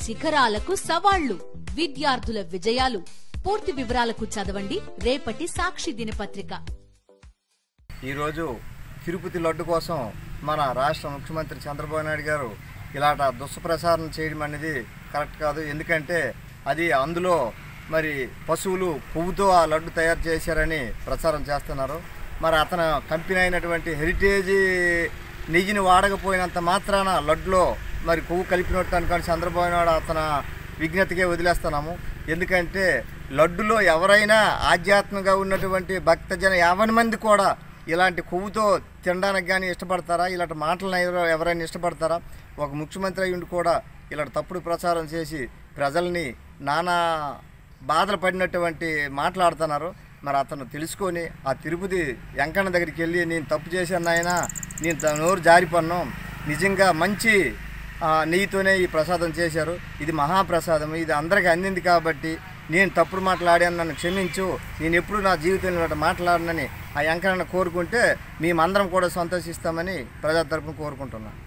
శిఖరాలకు సవాళ్లు, విద్యార్థుల విజయాలు. పూర్తి వివరాలకు చదవండి రేపటి సాక్షి దినపత్రిక. ఈరోజు తిరుపతి లడ్డు కోసం మన రాష్ట్ర ముఖ్యమంత్రి చంద్రబాబు నాయుడు గారు ఇలాంటి దుష్ప్రచారం చేయడం అనేది కరెక్ట్ కాదు. ఎందుకంటే అది అందులో మరి పశువులు కొవ్వుతో ఆ లడ్డు తయారు చేశారని ప్రచారం చేస్తున్నారు. మరి అతను కంపెనీ అయినటువంటి హెరిటేజ్ నెయ్యిని వాడకపోయినంత మాత్రాన లడ్డులో మరి కొవ్వు కలిపినట్టు అనుకోని చంద్రబాబు నాయుడు అతను విజ్ఞతకే వదిలేస్తున్నాము. ఎందుకంటే లడ్డులో ఎవరైనా ఆధ్యాత్మికంగా ఉన్నటువంటి భక్తజన 50 మంది కూడా ఇలాంటి కొవ్వుతో తినడానికి కానీ ఇష్టపడతారా? ఇలాంటి మాటలను ఎవరైనా ఇష్టపడతారా? ఒక ముఖ్యమంత్రి అయ్యుండి కూడా ఇలాంటి తప్పుడు ప్రచారం చేసి ప్రజల్ని నానా బాధలు పడినటువంటి మాట్లాడుతున్నారు. మరి అతను తెలుసుకొని ఆ తిరుపతి వెంకన్న దగ్గరికి వెళ్ళి నేను తప్పు చేశాను ఆయన, నేను నోరు జారిపన్ను, నిజంగా మంచి నెయ్యితోనే ఈ ప్రసాదం చేశారు, ఇది మహాప్రసాదం, ఇది అందరికీ అందింది కాబట్టి నేను తప్పుడు మాట్లాడాను, నన్ను క్షమించు, నేను ఎప్పుడు నా జీవితంలో మాట్లాడనని ఆ వెంకన్న కోరుకుంటే మేమందరం కూడా సంతోషిస్తామని ప్రజా తరపున కోరుకుంటున్నాను.